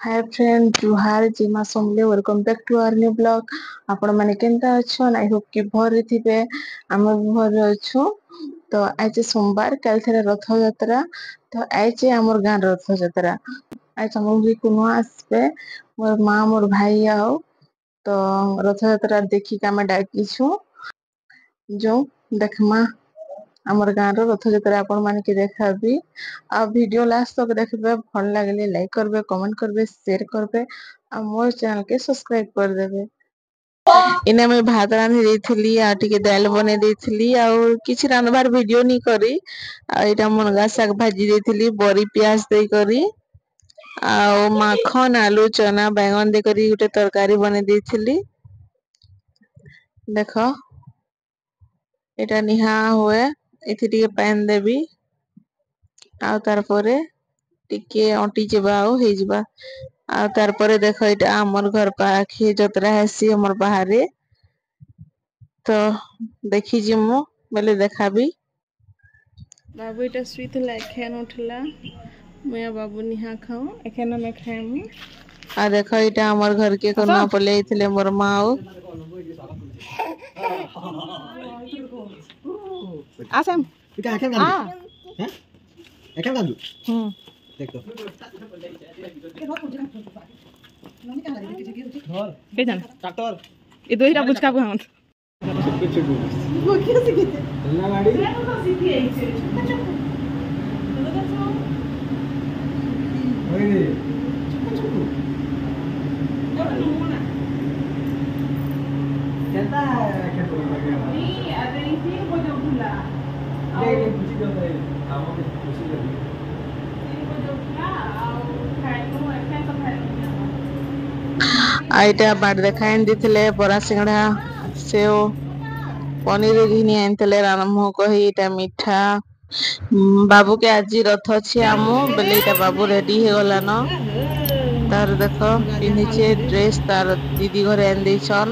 हाय friend जुहार जिमा समले welcome back to our new blog. आपण माने केनता अछन आई होप कि भर थिबे हम भर अछु। तो आज सोमवार कल थे रथ यात्रा तो आज हमर गां रथ यात्रा आज हम भी कुनो आसबे मोर मां मोर भाई आओ तो रथ यात्रा देखि के हम डाकी छु जो देखमा हमर गां रो रथ यात्रा आपण माने के देखाबी आ वीडियो लास्ट तक देखबे भल लागले लाइक करबे कमेंट करबे शेयर करबे आ मोर चैनल के सब्सक्राइब कर देबे। इने मैं भात रांधि देथली आ टिके दाल बने देथली आ किछि रांधबार वीडियो नी करी आ एटा मुनगा साग भाजी देथली बड़ी प्याज दे करी आ माखन आलू चना बैंगन दे करी उटे तरकारी बने देथली। देखो एटा निहा होए एथि टिके पैन देबी आ तार परे टिके अंटी जेबा हो हे जेबा आ तार परे देखो एटा हमर घर पाखे जतरा हेसी हमर बाहरे तो देखि जिमु बेले देखाबी। बाबू एटा सुइतला एखेन उठला मैं बाबू निहा खाऊ एखेन में खाएमु आ देखो एटा हमर घर के कोना पले इथले मोर माऊ आसम इका एखेन गांदू हैं एखेन गांदू देख तो के जान ट्रैक्टर ये दो ही बुझ का हम कुछ वो क्या सीखे चलना गाड़ी तो सीखी है इसे ओए चुप कहता है क्या नहीं अरे इसी को जो भूला ये पूछी जो है काम में पूछी जो को जो भूला और खाइनो अच्छा तो खाइनो आइटा बाट देखाइन दिथले बड़ा सिंगड़ा सेव पनीर घिनी आनतले रामो कही एटा मीठा बाबू के आज रथ अछि आमो बेले एटा बाबू रेडी हे गला न तार देखो पिन्हिचे ड्रेस तार दीदी घरे आन देछन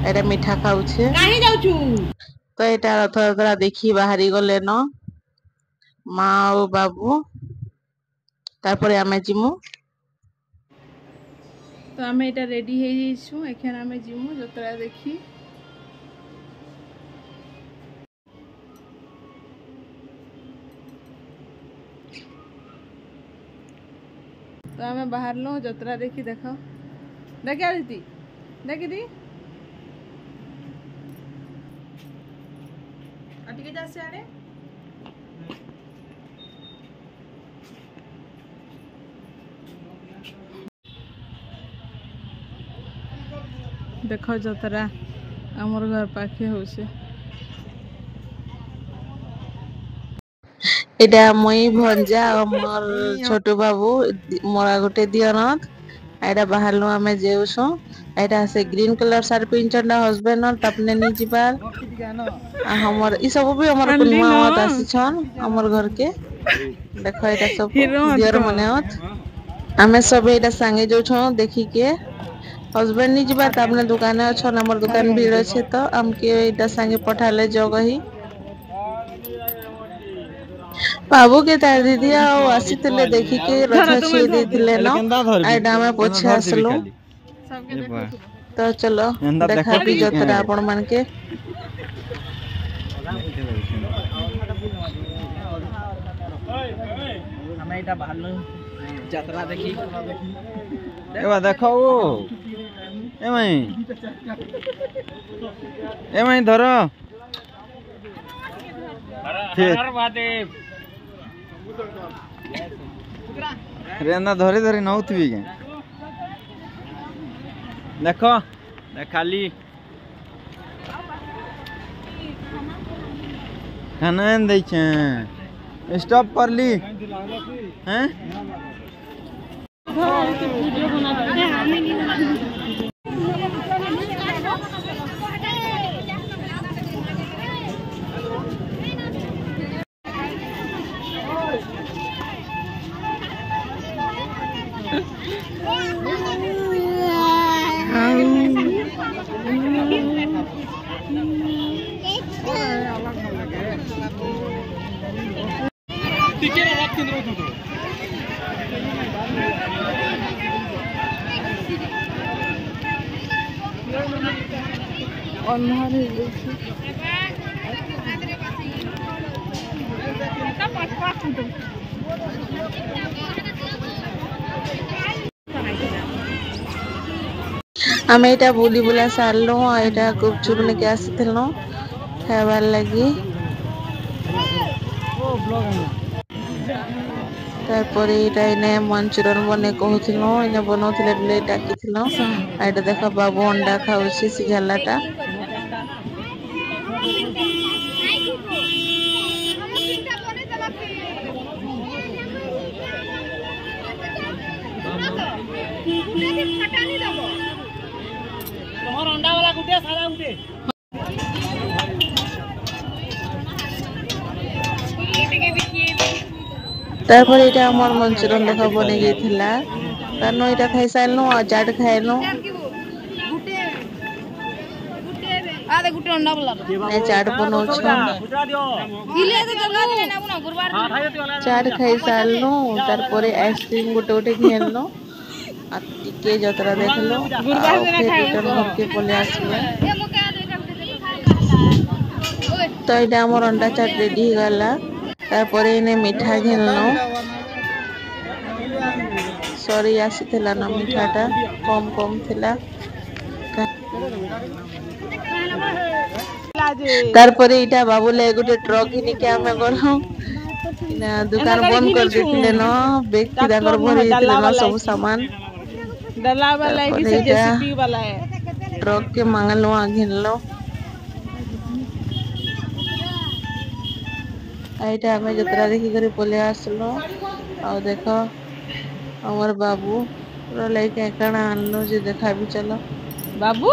एटा मीठा खाउछे काहे जाउछु तो एटा रथ यात्रा देखि बाहरी गले न मां और बाबू तार परे आमे जिमु तो आमे एटा रेडी हे जइछु एखन आमे जिमु जतरा देखि तो आमे बाहर लो जतरा देखि देखो देख आ दीदी देखि दी अटिके जा से आड़े देखो जतरा हमर घर पाखे होसे एटा मई भंजा हमर छोटू बाबू मोरा गोटे दियनत एटा बाहर लो हमें जेउसो एटा से ग्रीन कलर साड़ी पिनचंडा हस्बैंड और तपने नी जिबार आ हमर ई सब भी हमर कुलमा आवत आसीछन हमर घर के देखो एटा सब दियर मनेत हमें सब एटा संगे जो छो देखि के हस्बैंड नी जिबार तपने दुकाने अछन हमर दुकान भीड़ अछि तो हमके एटा संगे पठाले जगही बाबू के तार दीदी आओ आसीतले देखि के रथ छी देथिले न आइडा में पोछे आसलो तो चलो देखा भी जतरा आपण मन के हमें एटा बाहर जतरा देखि एवा देखो एमई धरो रेना धरी धरी नौथबी के देखो खाली खाना दे स्टॉप कर ली हैं ଅନ୍ଧାର ହେଇଯାଉଛି। ଆମେ ଏଇଟା ବୁଲି ବୁଲା ସାରିଲୁ। ଏଇଟା ଗୁପଚୁପ ନେଇକି ଆସିଥିଲୁ ଖାଇବାର ଲାଗି। ତାପରେ ଏଇଟା ଏଇନେ ମଞ୍ଚୁରିଆନ ବନେଇ କହୁଥିଲୁ, ଏଇନେ ବନଉଥିଲେ ବେଲେ ଡାକିଥିଲୁ। ଏଇଟା ଦେଖ ବାବୁ ଅଣ୍ଡା ଖାଉଛି ସିଝାଲାଟା। ତାପରେ ଏଇଟା ଆମର ମଞ୍ଚୁରିଆନ ଦେଖ ବନେଇ ଯାଇଥିଲା। ତାରନୁ ଏଇଟା ଖାଇସାରିଲୁ ଆଉ ଚାଟ ଖାଇଲୁ। ଚାଟ ବନଉଛୁ। ଚାଟ ଖାଇସାରିଲୁ। ତାରପରେ ଆଇସ୍କ୍ରିମ ଗୋଟେ ଗୋଟେ ଘେନଲୁ ଆଉ ଟିକେ ଯାତ୍ରା ଦେଖିଲୁ ଆଉ ଫେର ରିଟର୍ନ ଘରକେ ପଳେଇ ଆସିଲୁ। ତ ଏଇଟା ଆମର ଅଣ୍ଡା ଚାଟ ରେଡି ହେଇଗଲା। ତାପରେ ଏନେ ମିଠା ଘେନଲୁ। ସରି ଆସିଥିଲା ନା ମିଠାଟା କମ କମ ଥିଲା। ତାରପରେ ଏଇଟା ବାବୁଲେ ଗୋଟେ ଟ୍ରକ୍ ଘିନିକି ଆମେ ଗଲୁ। ଦୁକାନ ବନ୍ଦ କରିଦେଇଥିଲେ ନ ବ୍ୟକ୍ତି ତାଙ୍କର ଭରି ଯାଇଥିଲେ ନ ସବୁ ସାମାନ। ତାପରେ ଏଇଟା ଟ୍ରକ୍ के मंगलू आ घिनलो। ଏଇଟା ଆମେ ଯାତ୍ରା ଦେଖିକରି ପଳେଇ ଆସିଲୁ। ଆଉ ଦେଖ ଆମର ବାବୁ ପୁରା ଲାଗି କାଣା ଆଣିଲୁ ଯେ ଦେଖାବି ଚାଲ बाबू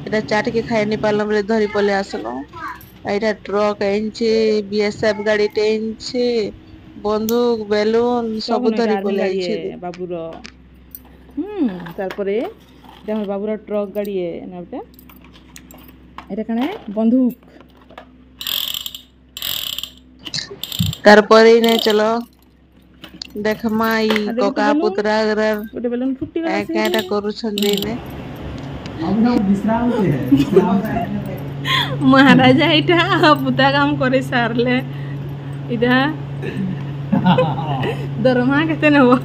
ଏଇଟା ଚାଟିକେ ଖାଇନି ପାରିଲୁ ବୋଲି ଧରି ପଳେଇ ଆସିଲୁ। ଏଇଟା ଟ୍ରକ୍ ଆଇଛି, BSF ଗାଡିଟେ ଆଇଛି, ବନ୍ଧୁକ ବେଲୁନ सब ସବୁ न ଧରି आर्मी ପଳେଇ गाड़ी ଆଇଛି। है बाबूर तारपरे हमर बाबूर ट्रक गाड़ी है ना बेटा एटा कने बंदूक तारपरे ने चलो देखमा ई आ दे कका पुतरा गोटे बेलून फुटी गला कैटा करूछंदी ने महाराजा इटा पुता काम करे सारले इटा दरमा केते नेबो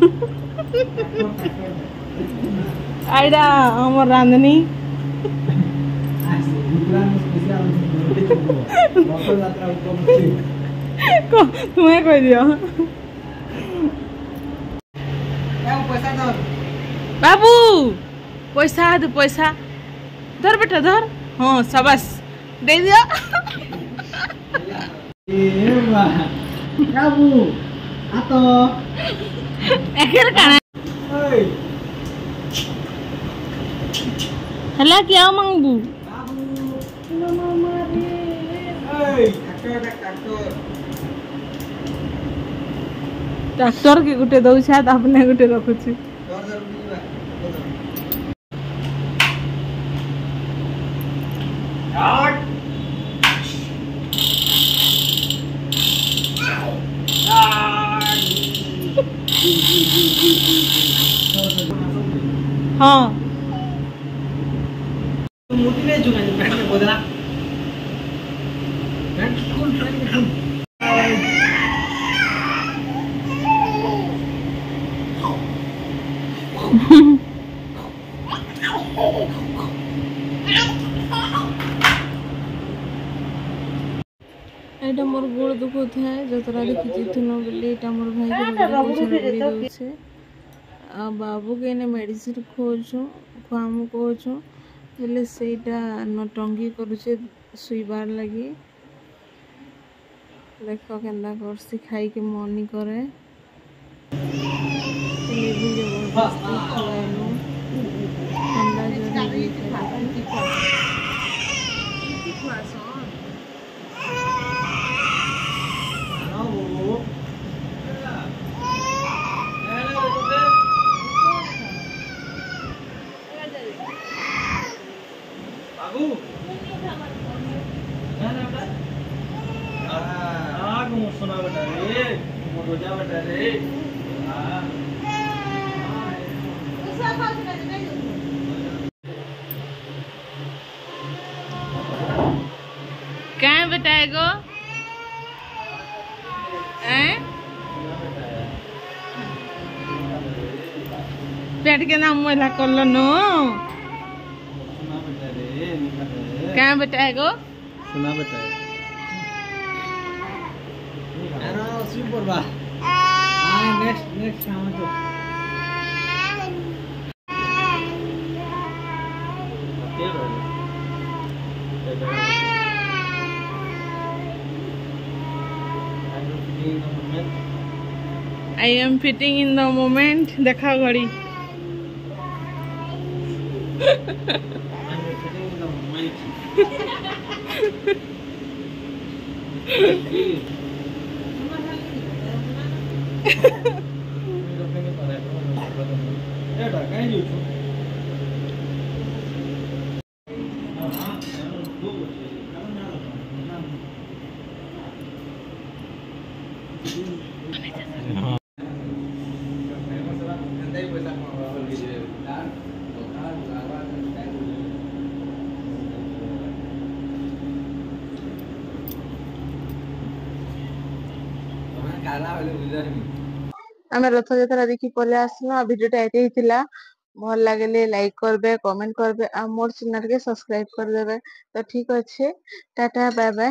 आइडा हमर रांधनी तुम्हें कह दियो बाबू पैसा दे पैसा धर बेटा धर हाँ शाबाश दे दियो बाबू आ तो एकर काना हला क्या मांगबू ट्रैक्टर के गुटे दउछा त अपने गुटे रखुछी हाँ मोटी नहीं जुगा पैंट में बदला पैंट खोल एटा मोर गोड़ दुखत है जतरा देखि जितनो बेले एटा मोर भाई के रगड़ी दउछे आ बाबू के ने मेडिसिन खोजु खुआमु कोछु बेले सेटा नटंगी करूछे सुईबार लगी देखो केंदा करसी खाई के मनी करे लेबू जबरदस्ती खुआइनु ठंडा जरी सुना बेटा रे रोजा बेटा रे है गो हैं पेट के नाम मोला कर लो नो क्या बेटा है गो सुना बेटा अरे सुपर बा नेक्स्ट काम तो I am fitting in the moment देखा घड़ी ଆମେ ରଥଯାତ୍ରା ଦେଖି ପଳେଇ ଆସିଲୁ। ଆଉ ଭିଡିଓଟା ଏତେ ହେଇଥିଲା, ଭଲ ଲାଗିଲେ ଲାଇକ୍ କରିବେ, କମେଣ୍ଟ କରିବେ ଆଉ ମୋର ଚ୍ୟାନେଲকে ସବସ୍କ୍ରାଇବ କରିଦେବେ। ତ ଠିକ ଅଛି, ଟାଟା ବାଏ ବାଏ।